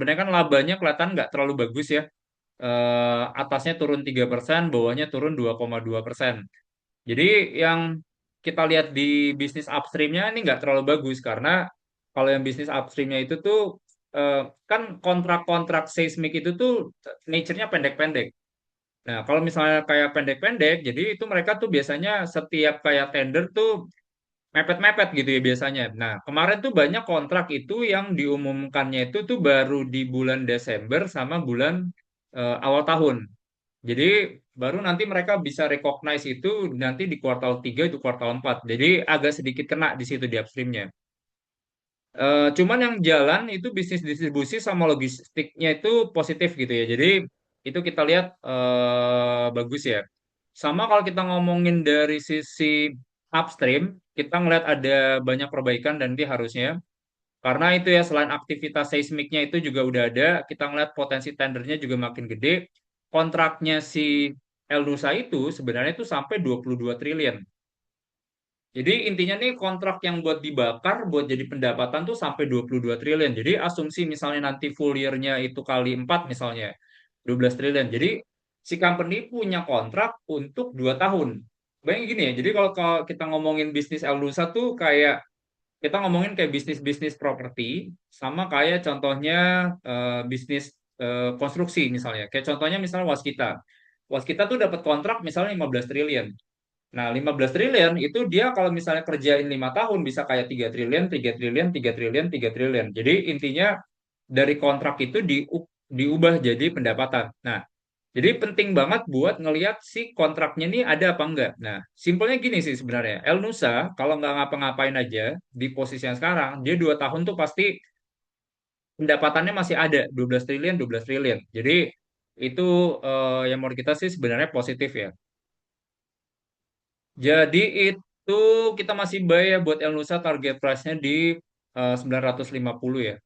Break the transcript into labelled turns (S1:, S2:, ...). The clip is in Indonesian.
S1: sebenarnya kan labanya kelihatan nggak terlalu bagus ya. Atasnya turun 3%, bawahnya turun 2,2%. Jadi yang kita lihat di bisnis upstreamnya ini nggak terlalu bagus karena kalau yang bisnis upstreamnya itu tuh eh, kan kontrak-kontrak seismik itu tuh nature-nya pendek-pendek. Nah, kalau misalnya kayak pendek-pendek, jadi itu mereka tuh biasanya setiap kayak tender tuh mepet-mepet gitu ya biasanya. Nah, kemarin tuh banyak kontrak itu yang diumumkannya itu tuh baru di bulan Desember sama bulan awal tahun. Jadi baru nanti mereka bisa recognize itu nanti di kuartal 3 itu kuartal 4. Jadi agak sedikit kena di situ di upstreamnya. Cuman yang jalan itu bisnis distribusi sama logistiknya itu positif gitu ya. Jadi itu kita lihat bagus ya. Sama kalau kita ngomongin dari sisi upstream, kita ngeliat ada banyak perbaikan dan nanti harusnya. Karena itu ya selain aktivitas seismiknya itu juga udah ada, kita ngeliat potensi tendernya juga makin gede. Kontraknya si Elnusa itu sebenarnya itu sampai 22 triliun. Jadi intinya nih kontrak yang buat dibakar, buat jadi pendapatan tuh sampai 22 triliun. Jadi asumsi misalnya nanti full year-nya itu kali 4 misalnya, 12 triliun. Jadi si company punya kontrak untuk 2 tahun. Bayangin gini ya, jadi kalau kita ngomongin bisnis Elnusa tuh kayak, kita ngomongin kayak bisnis-bisnis properti, sama kayak contohnya bisnis konstruksi misalnya. Kayak contohnya misalnya Waskita. Waskita tuh dapat kontrak misalnya 15 triliun. Nah, 15 triliun itu dia kalau misalnya kerjain 5 tahun bisa kayak 3 triliun, 3 triliun, 3 triliun, 3 triliun. Jadi intinya dari kontrak itu diubah jadi pendapatan. Nah, jadi penting banget buat ngelihat si kontraknya ini ada apa enggak. Nah, simpelnya gini sih sebenarnya. El Nusa kalau nggak ngapa-ngapain aja di posisi yang sekarang, dia 2 tahun tuh pasti pendapatannya masih ada 12 triliun, 12 triliun. Jadi itu yang menurut kita sih sebenarnya positif ya. Jadi itu kita masih buy ya buat El Nusa target price-nya di 950 ya.